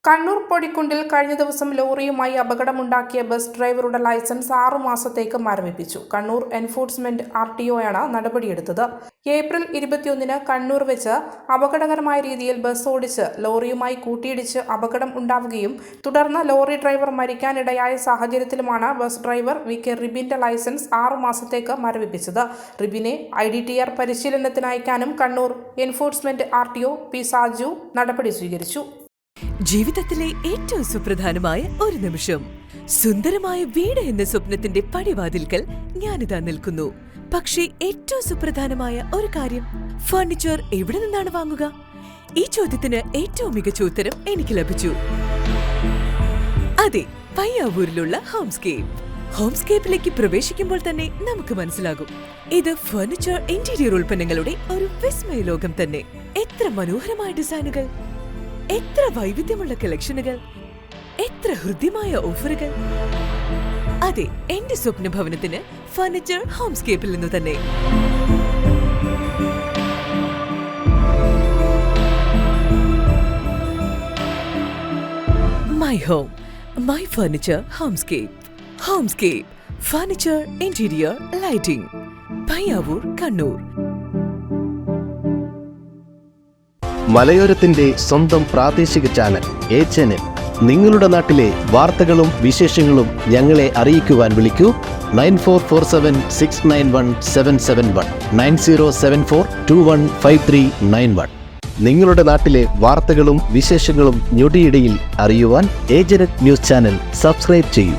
കണ്ണൂർ പൊടിക്കുണ്ടിൽ കഴിഞ്ഞ ദിവസം ലോറിയുമായി അപകടമുണ്ടാക്കിയ ബസ് ഡ്രൈവറുടെ ലൈസൻസ് 6 മാസത്തേക്ക് മരവിപ്പിച്ചു. കണ്ണൂർ എൻഫോഴ്സ്മെന്റ് RTOയാണ് നടപടിയെടുത്തത്. ഏപ്രിൽ 21-ന് കണ്ണൂർ വെച്ച് അപകടകരമായ രീതിയിൽ ബസ് ഓടിച്ച് ലോറിയുമായി കൂട്ടിയിടിച്ച് അപകടം ഉണ്ടാവുകയും തുടർന്ന് ലോറി ഡ്രൈവർ മരിക്കാനിടയായ സാഹചര്യത്തിലുമാണ് ബസ് ഡ്രൈവർ VK റിബിന്റെ ലൈസൻസ് 6 മാസത്തേക്ക് മരവിപ്പിച്ചത്. റിബിനെ IDTR പരിശീലനത്തിന് അയക്കാനും Kannur enforcement RTO P. Saju നടപടി സ്വീകരിച്ചു. ജീവിതത്തിലെ ഏറ്റവും സുപ്രധാനമായ ഒരു നിമിഷം. സുന്ദരമായ വീട് എന്ന സ്വപ്നത്തിന്റെ പടിവാതിൽക്കൽ ഞാനിതാ നിൽക്കുന്നു. പക്ഷേ ഏറ്റവും സുപ്രധാനമായ ഒരു കാര്യം, ഫർണിച്ചർ എവിടെ നിന്നാണ് വാങ്ങുക? ഈ ചോദ്യത്തിന് ഏറ്റവും മികച്ച ഉത്തരം എനിക്ക് ലഭിച്ചു. അതെ, പയ്യാവൂരിലുള്ള ഹോംസ്കേപ്പിലേക്ക് പ്രവേശിക്കുമ്പോൾ തന്നെ നമുക്ക് മനസ്സിലാകും, ഇത് ഫർണിച്ചർ ഇന്റീരിയർ ഉൽപ്പന്നങ്ങളുടെ ഒരു വിസ്മയ ലോകം തന്നെ. എത്ര മനോഹരമായ ഡിസൈനുകൾ, എത്ര വൈവിധ്യമുള്ള കളക്ഷനുകൾ, എത്ര ഹൃദ്യമായ ഓഫറുകൾ. അതെ, എന്റെ സ്വപ്ന ഭവനത്തിന് ഫർണിച്ചർ ഹോംസ്കേപ്പിൽ നിന്ന് തന്നെ. My home, my furniture Homescape furniture interior lighting, Payyavoor, Kannur. മലയോരത്തിന്റെ സ്വന്തം പ്രാദേശിക ചാനൽ A-Channel. നിങ്ങളുടെ നാട്ടിലെ വാർത്തകളും വിശേഷങ്ങളും ഞങ്ങളെ അറിയിക്കുവാൻ വിളിക്കൂ 9447691771 9074215391. നിങ്ങളുടെ നാട്ടിലെ വാർത്തകളും വിശേഷങ്ങളും ഞൊടിയിടയിൽ അറിയുവാൻ A-Channel ന്യൂസ് ചാനൽ സബ്സ്ക്രൈബ് ചെയ്യൂ.